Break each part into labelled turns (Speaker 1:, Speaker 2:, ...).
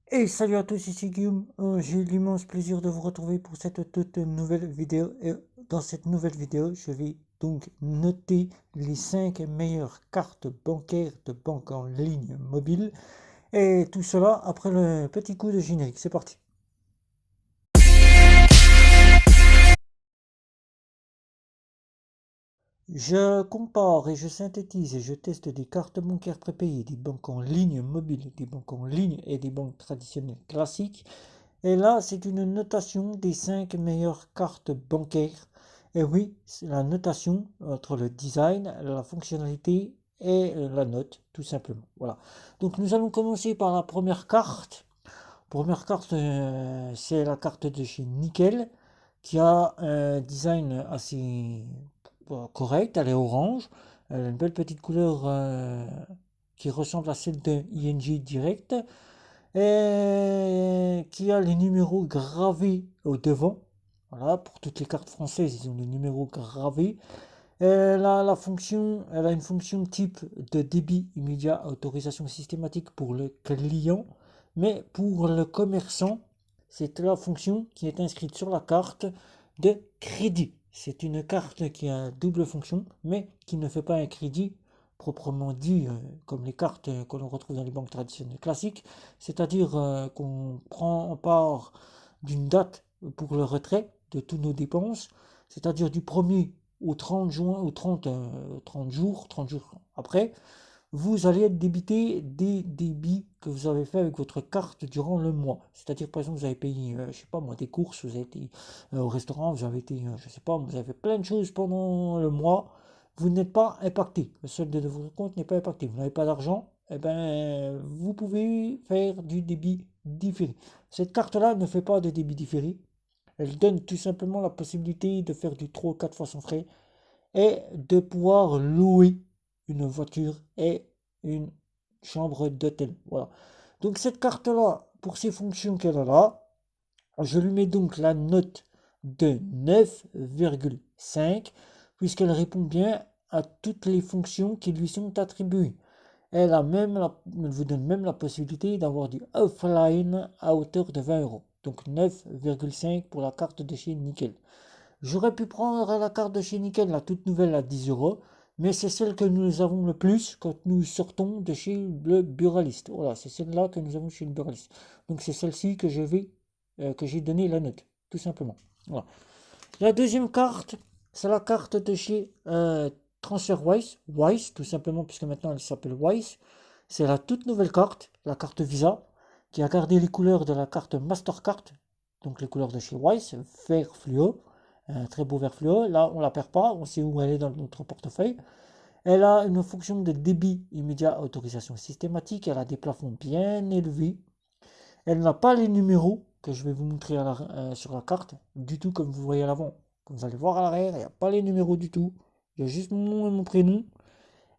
Speaker 1: Et salut à tous, ici Guillaume. J'ai l'immense plaisir de vous retrouver pour cette toute nouvelle vidéo. Et dans cette nouvelle vidéo, je vais donc noter les 5 meilleures cartes bancaires de banque en ligne mobile. Et tout cela après le petit coup de générique. C'est parti. Je compare et je synthétise et je teste des cartes bancaires prépayées, des banques en ligne mobiles, des banques en ligne et des banques traditionnelles classiques. Et là, c'est une notation des 5 meilleures cartes bancaires. Et oui, c'est la notation entre le design, la fonctionnalité et la note, tout simplement. Voilà. Donc nous allons commencer par la première carte. Première carte, c'est la carte de chez Nickel, qui a un design assez correct. Elle est orange. Elle a une belle petite couleur qui ressemble à celle de ING Direct et qui a les numéros gravés au devant. Voilà, pour toutes les cartes françaises, ils ont les numéros gravés. Elle a une fonction type de débit immédiat, autorisation systématique pour le client, mais pour le commerçant, c'est la fonction qui est inscrite sur la carte de crédit. C'est une carte qui a double fonction, mais qui ne fait pas un crédit proprement dit, comme les cartes que l'on retrouve dans les banques traditionnelles classiques, c'est-à-dire qu'on prend part d'une date pour le retrait de tous nos dépenses, c'est-à-dire du 1er au 30 juin, au 30 jours après, vous allez être débité des débits que vous avez fait avec votre carte durant le mois. C'est-à-dire, par exemple, vous avez payé, je sais pas moi, des courses, vous avez été au restaurant, vous avez été, je sais pas, vous avez fait plein de choses pendant le mois, vous n'êtes pas impacté. Le solde de votre compte n'est pas impacté. Vous n'avez pas d'argent, eh ben, vous pouvez faire du débit différé. Cette carte-là ne fait pas de débit différé. Elle donne tout simplement la possibilité de faire du 3 ou 4 fois sans frais et de pouvoir louer une voiture et une chambre d'hôtel. Voilà. Donc cette carte-là, pour ces fonctions qu'elle a là, je lui mets donc la note de 9,5 puisqu'elle répond bien à toutes les fonctions qui lui sont attribuées. Elle vous donne même la possibilité d'avoir du offline à hauteur de 20 euros. Donc 9,5 pour la carte de chez Nickel. J'aurais pu prendre la carte de chez Nickel, la toute nouvelle à 10 euros, mais c'est celle que nous avons le plus quand nous sortons de chez le buraliste. Voilà, c'est celle-là que nous avons chez le buraliste. Donc c'est celle-ci que j'ai donné la note, tout simplement. Voilà. La deuxième carte, c'est la carte de chez TransferWise, Wise, tout simplement, puisque maintenant elle s'appelle Wise. C'est la toute nouvelle carte, la carte Visa, qui a gardé les couleurs de la carte Mastercard, donc les couleurs de chez Wise, vert fluo, un très beau vert fluo. Là, on la perd pas, on sait où elle est dans notre portefeuille. Elle a une fonction de débit immédiat, autorisation systématique. Elle a des plafonds bien élevés. Elle n'a pas les numéros que je vais vous montrer sur la carte, du tout comme vous voyez à l'avant. Comme vous allez voir à l'arrière, il n'y a pas les numéros du tout. Il y a juste mon nom et mon prénom.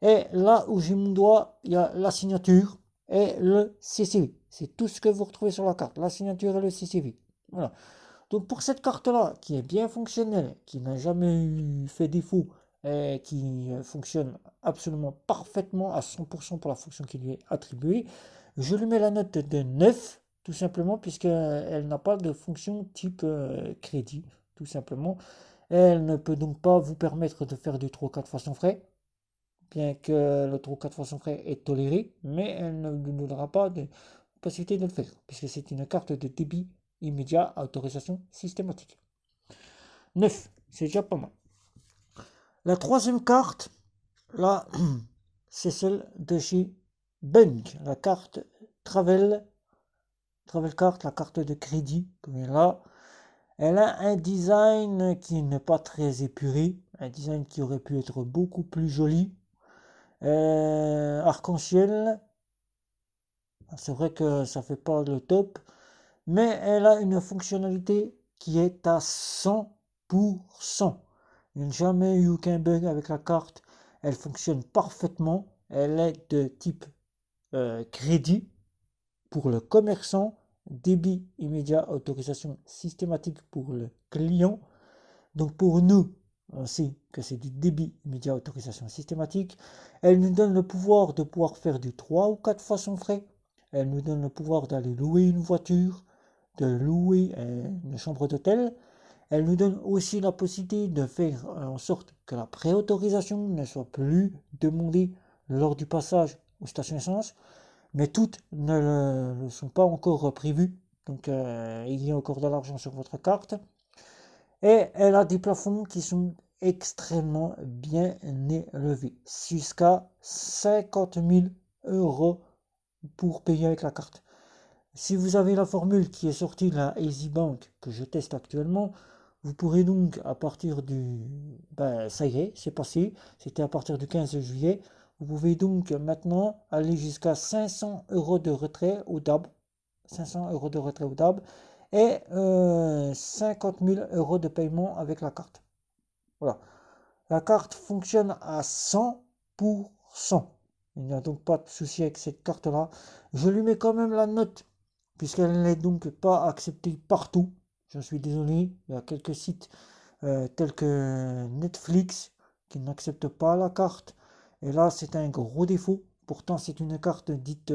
Speaker 1: Et là où j'ai mon doigt, il y a la signature et le CCV. C'est tout ce que vous retrouvez sur la carte, la signature et le CCV. Voilà. Donc pour cette carte-là, qui est bien fonctionnelle, qui n'a jamais fait défaut, et qui fonctionne absolument parfaitement à 100% pour la fonction qui lui est attribuée, je lui mets la note de 9, tout simplement, puisqu'elle n'a pas de fonction type crédit, tout simplement. Elle ne peut donc pas vous permettre de faire du 3 ou 4 fois sans frais, bien que le 3 ou 4 fois sans frais est toléré, mais elle ne vous donnera pas de possibilité de le faire, puisque c'est une carte de débit immédiat à autorisation systématique. 9, c'est déjà pas mal. La troisième carte, là, c'est celle de chez Bank, la carte Travel Card, la carte de crédit, comme là. Elle a un design qui n'est pas très épuré, un design qui aurait pu être beaucoup plus joli. Arc-en-ciel, c'est vrai que ça fait pas le top, mais elle a une fonctionnalité qui est à 100%. Il n'y a jamais eu aucun bug avec la carte. Elle fonctionne parfaitement. Elle est de type crédit pour le commerçant, débit immédiat, autorisation systématique pour le client. Donc pour nous, on sait que c'est du débit immédiat, autorisation systématique. Elle nous donne le pouvoir de pouvoir faire du 3 ou 4 fois sans frais. elle nous donne le pouvoir d'aller louer une voiture, de louer une chambre d'hôtel. Elle nous donne aussi la possibilité de faire en sorte que la préautorisation ne soit plus demandée lors du passage aux stations essence, mais toutes ne le sont pas encore prévues. Donc il y a encore de l'argent sur votre carte. Et elle a des plafonds qui sont extrêmement bien élevés, jusqu'à 50 000 euros pour payer avec la carte. Si vous avez la formule qui est sortie de la EasyBank que je teste actuellement, vous pourrez donc à partir du... ça y est, c'est passé, c'était à partir du 15 juillet. Vous pouvez donc maintenant aller jusqu'à 500 euros de retrait au DAB. 500 euros de retrait au DAB et 50 000 euros de paiement avec la carte. Voilà. La carte fonctionne à 100%. Il n'y a donc pas de souci avec cette carte-là. Je lui mets quand même la note, puisqu'elle n'est donc pas acceptée partout. Je suis désolé, il y a quelques sites tels que Netflix qui n'acceptent pas la carte. Et là, c'est un gros défaut. Pourtant, c'est une carte dite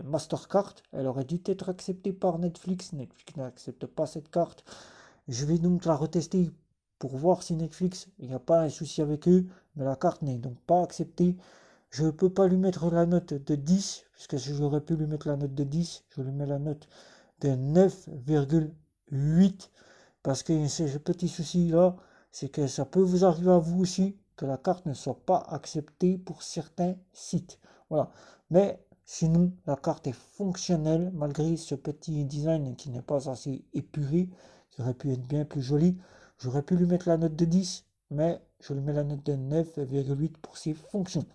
Speaker 1: Mastercard. Elle aurait dû être acceptée par Netflix. Netflix n'accepte pas cette carte. Je vais donc la retester pour voir si Netflix, il n'y a pas un souci avec eux. Mais la carte n'est donc pas acceptée. Je ne peux pas lui mettre la note de 10, puisque si j'aurais pu lui mettre la note de 10, je lui mets la note de 9,8. Parce que ce petit souci-là, c'est que ça peut vous arriver à vous aussi, que la carte ne soit pas acceptée pour certains sites. Voilà. Mais sinon, la carte est fonctionnelle, malgré ce petit design qui n'est pas assez épuré, qui aurait pu être bien plus joli. J'aurais pu lui mettre la note de 10, mais je lui mets la note de 9,8 pour ses fonctions.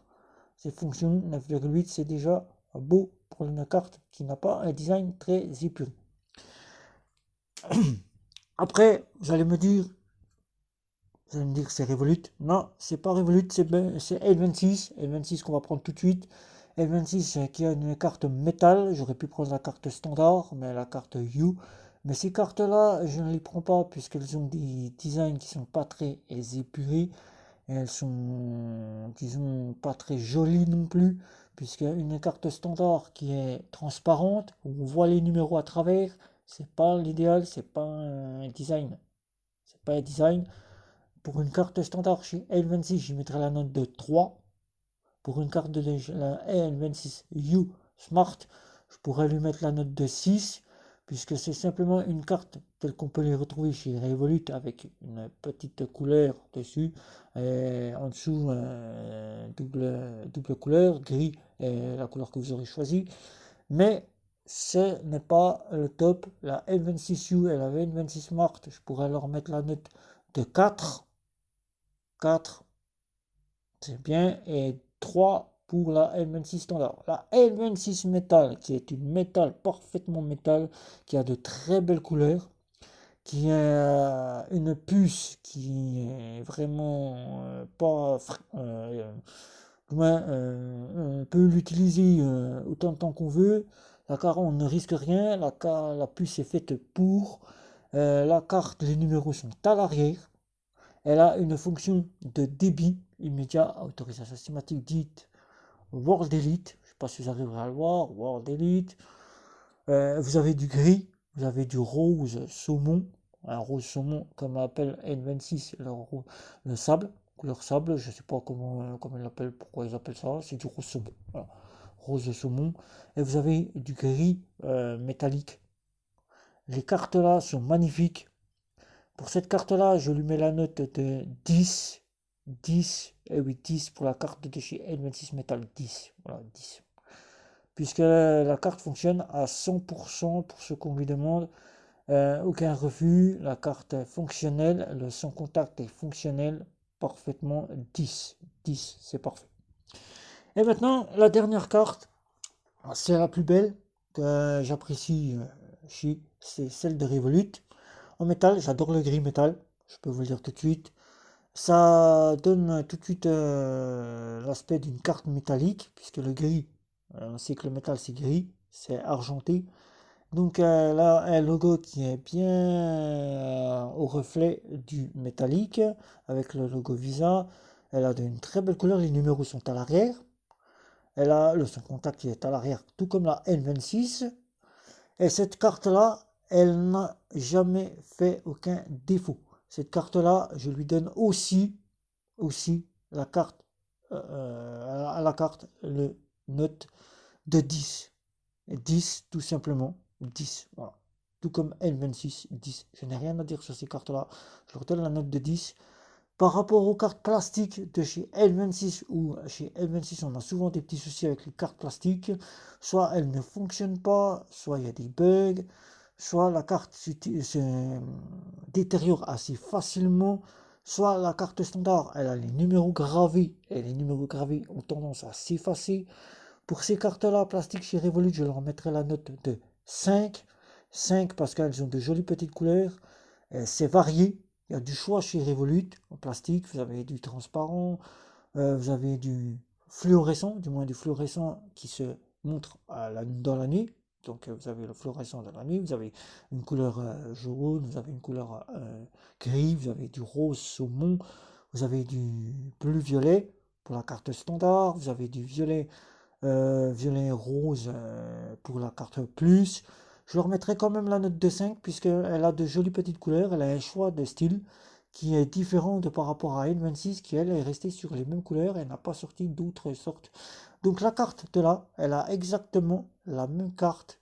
Speaker 1: Ces fonctions, 9,8, c'est déjà beau pour une carte qui n'a pas un design très épuré. Après, vous allez me dire c'est Revolut. Non, c'est pas Revolut, c'est L26. L26 qu'on va prendre tout de suite. L26 qui a une carte métal. J'aurais pu prendre la carte standard, mais la carte U. Mais ces cartes-là, je ne les prends pas puisqu'elles ont des designs qui sont pas très épurés. Elles sont, disons, pas très jolies non plus, puisque une carte standard qui est transparente, où on voit les numéros à travers, c'est pas l'idéal, c'est pas un design. C'est pas un design. Pour une carte standard chez L26, je mettrai la note de 3. Pour une carte de la L26 U Smart, je pourrais lui mettre la note de 6, puisque c'est simplement une carte telle qu'on peut les retrouver chez Revolut avec une petite couleur dessus, et en dessous double couleur, gris est la couleur que vous aurez choisie, mais ce n'est pas le top. La L26U et la L26 Smart, je pourrais leur mettre la note de 4, c'est bien, et 3 pour la L26 standard. La L26 métal, qui est une métal parfaitement métal, qui a de très belles couleurs, qui a une puce qui est vraiment pas... on peut l'utiliser autant de temps qu'on veut. La carte, on ne risque rien. La puce est faite pour. La carte, les numéros sont à l'arrière. Elle a une fonction de débit immédiat, autorisation systématique dite World Elite. Je ne sais pas si vous arriverez à le voir. World Elite. Vous avez du gris, vous avez du rose saumon. Un rose saumon, comme on appelle N26, le sable, couleur sable. Je ne sais pas comment ils l'appellent, pourquoi ils appellent ça. C'est du rose saumon. Voilà. Rose saumon. Et vous avez du gris métallique. Les cartes là sont magnifiques. Pour cette carte-là, je lui mets la note de 10. 10. Et oui, 10 pour la carte de chez N26 Metal. 10. Voilà, 10. Puisque la carte fonctionne à 100% pour ce qu'on lui demande. Aucun refus. La carte est fonctionnelle. Le sans contact est fonctionnel. Parfaitement 10. 10, c'est parfait. Et maintenant, la dernière carte. C'est la plus belle que j'apprécie c'est celle de Revolut. En métal, j'adore le gris métal, je peux vous le dire tout de suite. Ça donne tout de suite l'aspect d'une carte métallique, puisque le gris, on sait que le métal c'est gris, c'est argenté. Donc là, un logo qui est bien au reflet du métallique, avec le logo Visa. Elle a une très belle couleur, les numéros sont à l'arrière. Elle a le son contact qui est à l'arrière, tout comme la N26. Et cette carte-là, elle n'a jamais fait aucun défaut. Cette carte-là, je lui donne aussi la carte, à la carte, le note de 10. 10, tout simplement. 10, voilà. Tout comme N26, 10. Je n'ai rien à dire sur ces cartes-là. Je leur donne la note de 10. Par rapport aux cartes plastiques de chez N26, ou chez N26, on a souvent des petits soucis avec les cartes plastiques. Soit elles ne fonctionnent pas, soit il y a des bugs, soit la carte se détériore assez facilement, soit la carte standard, elle a les numéros gravés, et les numéros gravés ont tendance à s'effacer. Pour ces cartes-là, plastiques chez Revolut, je leur mettrai la note de 5. 5 parce qu'elles ont de jolies petites couleurs. C'est varié. Il y a du choix chez Revolut en plastique. Vous avez du transparent, vous avez du fluorescent, du moins du fluorescent qui se montre dans la nuit. Donc vous avez le fluorescent dans la nuit, vous avez une couleur jaune, vous avez une couleur gris, vous avez du rose saumon, vous avez du bleu violet pour la carte standard, vous avez du violet violet rose pour la carte plus. Je leur mettrai quand même la note de 5 puisqu'elle a de jolies petites couleurs, elle a un choix de style qui est différent de par rapport à N26 qui elle est restée sur les mêmes couleurs et n'a pas sorti d'autres sortes. Donc la carte de là, elle a exactement la même carte.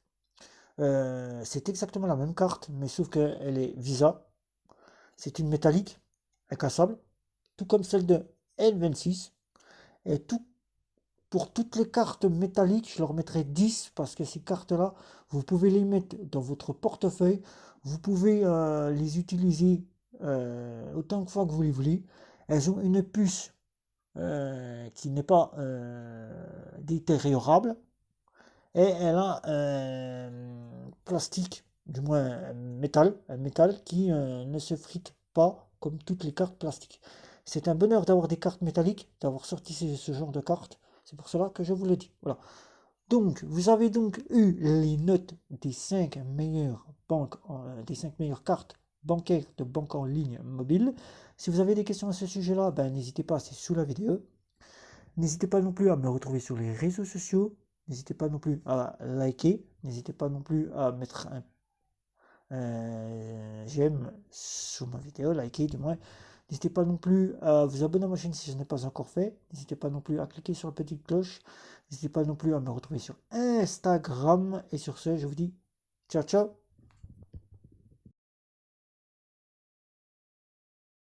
Speaker 1: C'est exactement la même carte, mais sauf qu'elle est Visa. C'est une métallique, incassable, tout comme celle de N26. Et tout pour toutes les cartes métalliques, je leur mettrai 10 parce que ces cartes-là, vous pouvez les mettre dans votre portefeuille. Vous pouvez les utiliser autant de fois que vous les voulez. Elles ont une puce qui n'est pas détériorable et elle a un plastique, du moins un métal qui ne se frite pas comme toutes les cartes plastiques. C'est un bonheur d'avoir des cartes métalliques, d'avoir sorti ce genre de cartes. C'est pour cela que je vous le dis. Voilà. Donc, vous avez donc eu les notes des 5 meilleures banques, des 5 meilleures cartes bancaires de banque en ligne mobile. Si vous avez des questions à ce sujet-là, ben, n'hésitez pas, c'est sous la vidéo. N'hésitez pas non plus à me retrouver sur les réseaux sociaux. N'hésitez pas non plus à liker. N'hésitez pas non plus à mettre un j'aime sous ma vidéo, liker du moins. N'hésitez pas non plus à vous abonner à ma chaîne si ce n'est pas encore fait. N'hésitez pas non plus à cliquer sur la petite cloche. N'hésitez pas non plus à me retrouver sur Instagram. Et sur ce, je vous dis ciao ciao.